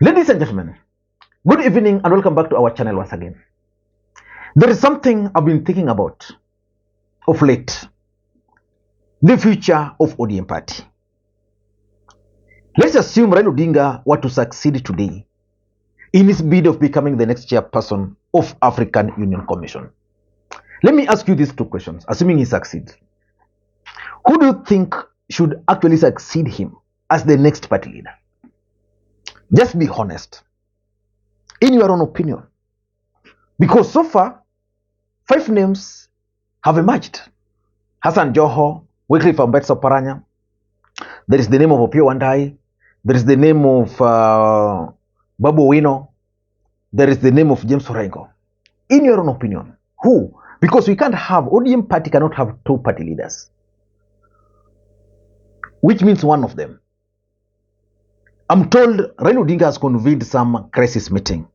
Ladies and gentlemen, good evening and welcome back to our channel once again. There is something I've been thinking about of late. The future of ODM party. Let's assume Raila Odinga were to succeed today in his bid of becoming the next chairperson of African Union Commission. Let me ask you these two questions, assuming he succeeds. Who do you think should actually succeed him as the next party leader? Just be honest, in your own opinion. Because so far, 5 names have emerged. Hassan Joho, Wycliffe Ambetsa Paranya. There is the name of Opiyo Wandayi. There is the name of Babu Owino. There is the name of James Orengo. In your own opinion, who? Because we can't have, ODM party cannot have 2 party leaders. Which means one of them. I'm told Raila Odinga has convened some crisis meeting,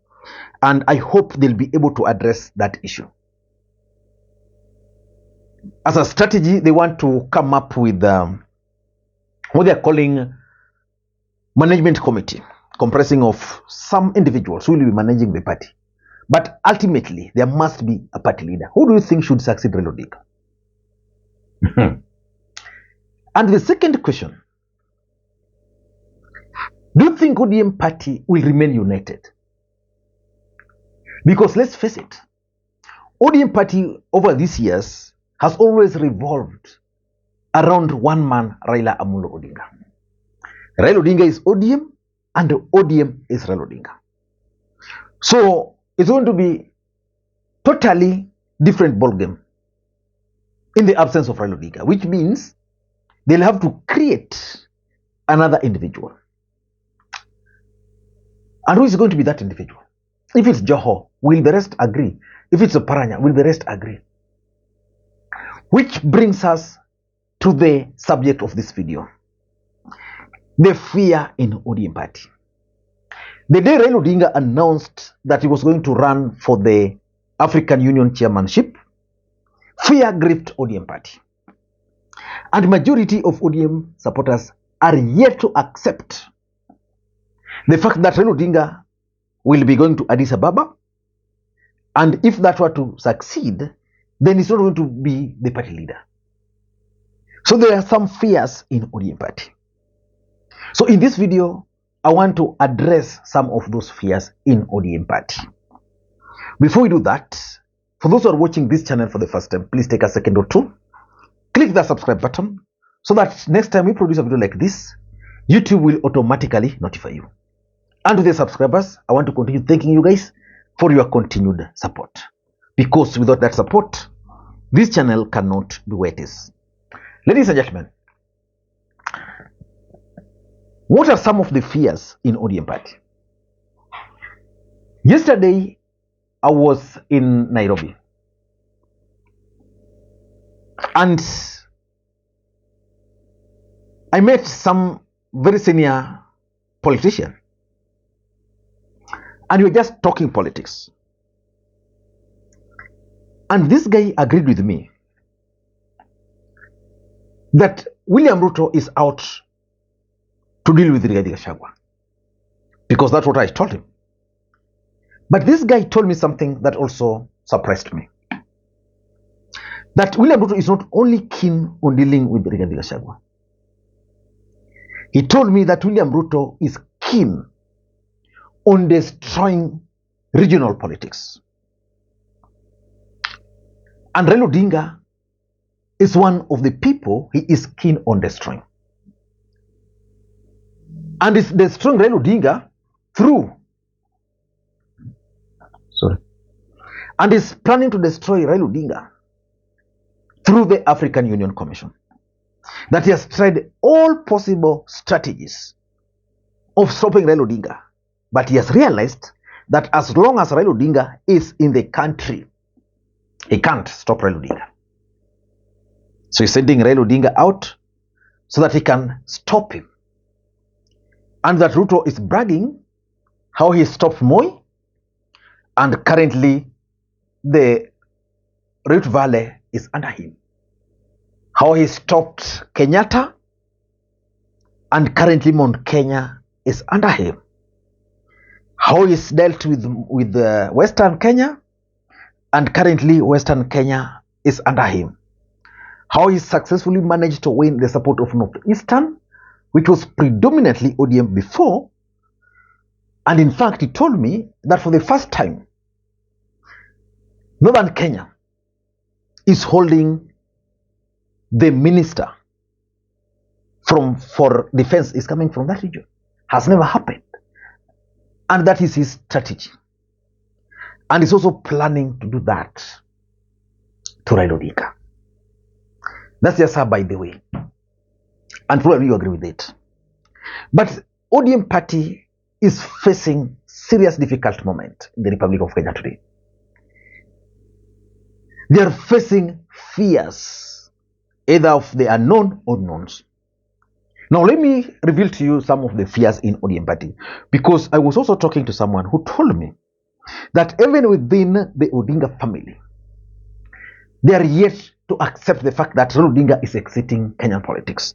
and I hope they'll be able to address that issue. As a strategy, they want to come up with what they're calling management committee, comprising of some individuals who will be managing the party. But ultimately, there must be a party leader. Who do you think should succeed Raila Odinga? And the second question, do you think ODM party will remain united? Because let's face it, ODM party over these years has always revolved around one man, Raila Amolo Odinga. Raila Odinga is ODM and ODM is Raila Odinga. So it's going to be totally different ballgame in the absence of Raila Odinga, which means they'll have to create another individual. And who is going to be that individual? If it's Joho, will the rest agree? If it's Paranya, will the rest agree? Which brings us to the subject of this video. The fear in ODM party. The day Raila Odinga announced that he was going to run for the African Union Chairmanship, fear gripped ODM party. And majority of ODM supporters are yet to accept the fact that Raila Odinga will be going to Addis Ababa, and if that were to succeed, then he's not going to be the party leader. So there are some fears in ODM party. So in this video, I want to address some of those fears in ODM party. Before we do that, for those who are watching this channel for the first time, please take a second or two, click the subscribe button so that next time we produce a video like this, YouTube will automatically notify you. And to the subscribers, I want to continue thanking you guys for your continued support. Because without that support, this channel cannot be where it is. Ladies and gentlemen, what are some of the fears in ODM party? Yesterday, I was in Nairobi. And I met some very senior politician. And we were just talking politics. And this guy agreed with me that William Ruto is out to deal with Rigathi Gachagua, because that's what I told him. But this guy told me something that also surprised me. That William Ruto is not only keen on dealing with Rigathi Gachagua. He told me that William Ruto is keen on destroying regional politics. And Raila Odinga is one of the people he is keen on destroying. And is destroying Raila Odinga and is planning to destroy Raila Odinga through the African Union Commission. That he has tried all possible strategies of stopping Raila Odinga. But he has realized that as long as Raila Odinga is in the country, he can't stop Raila Odinga. So he's sending Raila Odinga out so that he can stop him. And that Ruto is bragging how he stopped Moi, and currently the Rift Valley is under him. How he stopped Kenyatta, and currently Mount Kenya is under him. how he's dealt with Western Kenya, and currently Western Kenya is under him. How he successfully managed to win the support of Northeastern, which was predominantly ODM before. And in fact, he told me that for the first time, Northern Kenya is holding the minister for defense is coming from that region. Has never happened. And that is his strategy. And he's also planning to do that to Raila Odinga. That's just how, by the way. And probably you agree with it. But ODM party is facing serious difficult moment in the Republic of Kenya today. They are facing fears, either of the unknown or knowns. Now, let me reveal to you some of the fears in ODM party, because I was also talking to someone who told me that even within the Odinga family, they are yet to accept the fact that Raila Odinga is exiting Kenyan politics.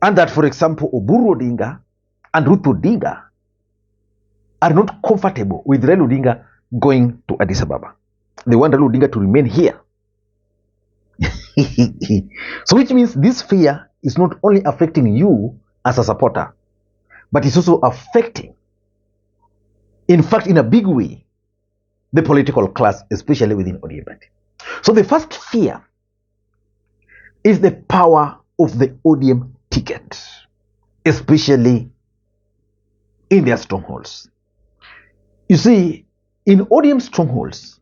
And that, for example, Uhuru Odinga and Ruto Odinga are not comfortable with Raila Odinga going to Addis Ababa. They want Raila Odinga to remain here. So which means this fear is not only affecting you as a supporter, but it's also affecting, in fact, in a big way, the political class, especially within ODM party. So the first fear is the power of the ODM ticket, especially in their strongholds. You see, in ODM strongholds,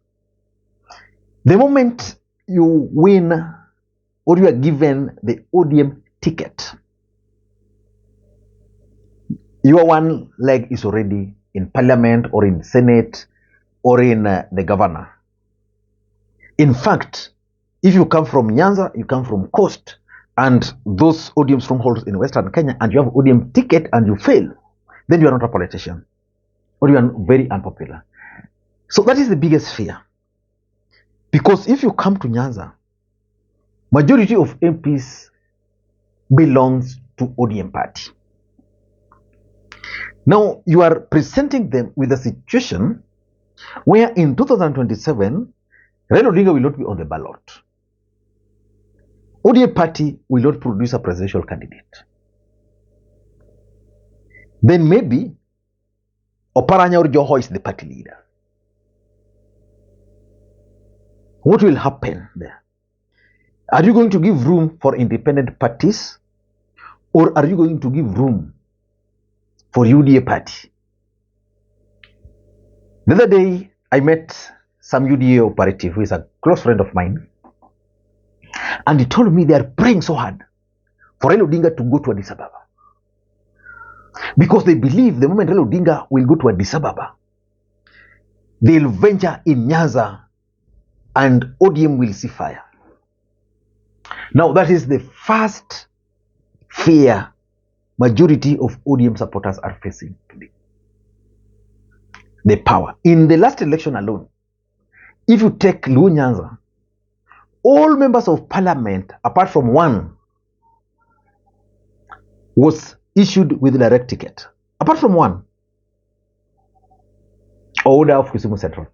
the moment you win or you are given the ODM ticket, your one leg is already in parliament or in Senate or in the governor. In fact, if you come from Nyanza, you come from Coast, and those ODM strongholds in Western Kenya, and you have ODM ticket and you fail, then you are not a politician, or you are very unpopular. So that is the biggest fear. Because if you come to Nyanza, majority of MPs belongs to ODM party. Now, you are presenting them with a situation where in 2027, Raila Odinga will not be on the ballot. ODM party will not produce a presidential candidate. Then maybe Oparanya or Joho is the party leader. What will happen there? Are you going to give room for independent parties, or are you going to give room for UDA party? The other day, I met some UDA operative who is a close friend of mine, and he told me they are praying so hard for Raila Odinga to go to Addis Ababa, because they believe the moment Raila Odinga will go to Addis Ababa, they'll venture in Nyanza and ODM will see fire. Now, that is the first fear majority of ODM supporters are facing today. The power. In the last election alone, if you take Luo Nyanza, all members of parliament, apart from one, was issued with a direct ticket. Apart from one, order of Kisumu Central.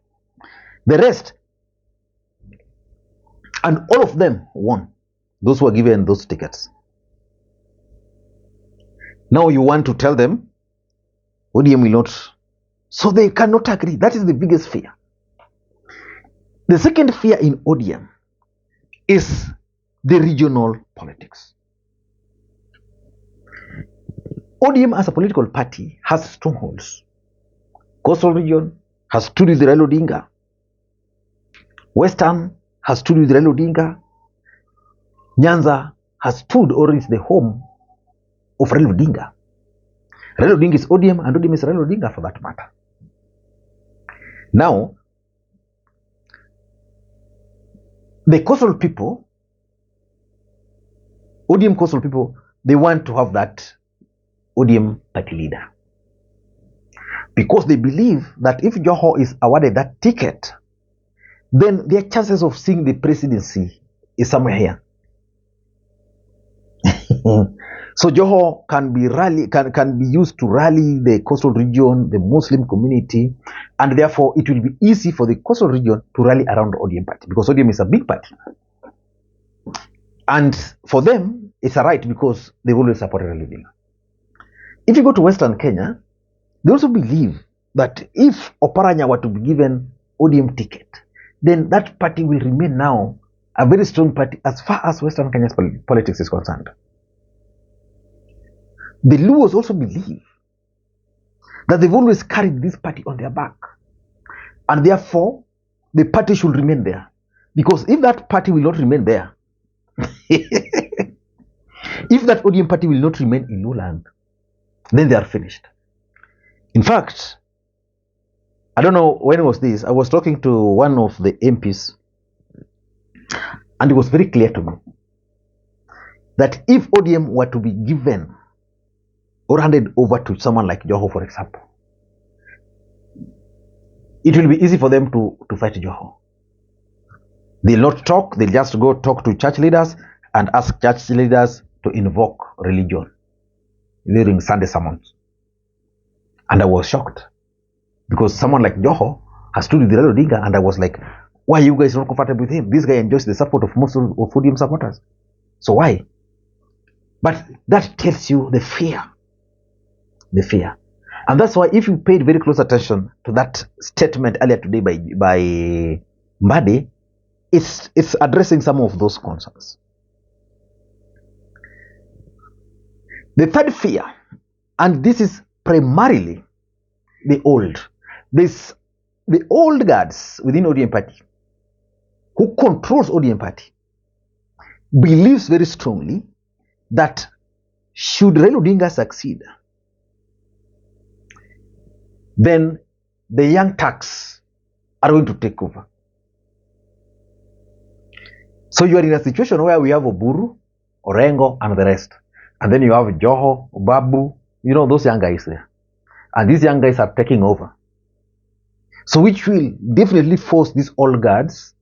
The rest, and all of them won. Those who were given those tickets. Now you want to tell them ODM will not. So they cannot agree. That is the biggest fear. The second fear in ODM is the regional politics. ODM as a political party has strongholds. Coastal region has stood with Raila Odinga. Western has stood with Raila Odinga. Nyanza has stood or is the home of Raila Odinga. Raila Odinga is ODM and ODM is Raila Odinga for that matter. Now, the coastal people, ODM coastal people, they want to have that ODM party leader. Because they believe that if Joho is awarded that ticket, then their chances of seeing the presidency is somewhere here. So Joho can be used to rally the coastal region, the Muslim community, and therefore it will be easy for the coastal region to rally around the ODM party because ODM is a big party. And for them, it's a right because they've always supported Raila Odinga. If you go to Western Kenya, they also believe that if Oparanya were to be given ODM ticket, then that party will remain now a very strong party as far as Western Kenya's politics is concerned. The Luos also believe that they've always carried this party on their back, and therefore the party should remain there. Because if that party will not remain there, if that ODM party will not remain in Luland, then they are finished. In fact, I don't know when was this. I was talking to one of the MPs, and it was very clear to me that if ODM were to be given or handed over to someone like Joho, for example, it will be easy for them to fight Joho. They'll not talk, they'll just go talk to church leaders and ask church leaders to invoke religion during Sunday sermons. And I was shocked because someone like Joho has stood with Raila Odinga, and I was like, why are you guys not comfortable with him? This guy enjoys the support of most of ODM supporters. So why? But that tells you the fear. The fear. And that's why if you paid very close attention to that statement earlier today by Mbadi, it's addressing some of those concerns. The third fear, and this is primarily the old guards within ODM party who controls ODM party believes very strongly that should Raila Odinga succeed, then the young Turks are going to take over. So you are in a situation where we have Oburu, Orengo, and the rest. And then you have Joho, Babu, those young guys there. And these young guys are taking over. So which will definitely force these old guards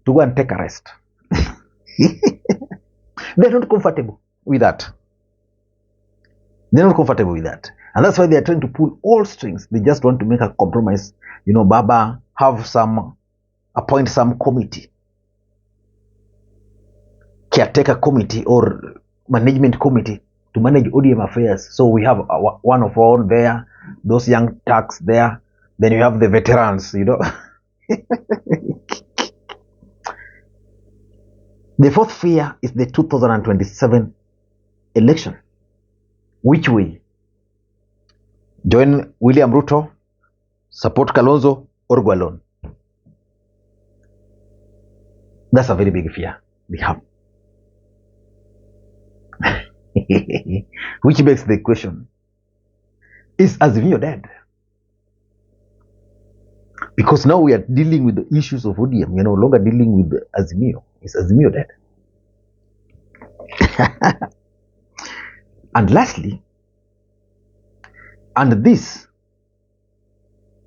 to go and take a rest. They're not comfortable with that. They're not comfortable with that. And that's why they're trying to pull all strings. They just want to make a compromise. Baba appoint some committee, caretaker committee or management committee to manage ODM affairs. So we have one of our own there, those young Turks there, then you have the veterans, The fourth fear is the 2027 election. Which way? Join William Ruto, support Kalonzo, or go alone? That's a very big fear we have. Which begs the question, is Azimio dead? Because now we are dealing with the issues of ODM. We are no longer dealing with Azimio. Is Azimio dead? And lastly, and this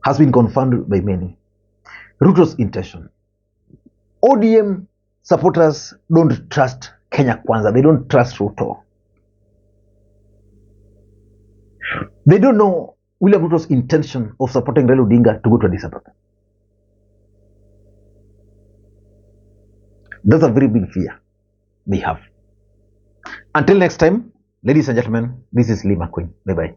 has been confirmed by many, Ruto's intention. ODM supporters don't trust Kenya Kwanza. They don't trust Ruto. They don't know William Ruto's intention of supporting Raila Odinga to go to Addis Ababa. That's a very big fear they have. Until next time, ladies and gentlemen, this is Lee Makwiny. Bye-bye.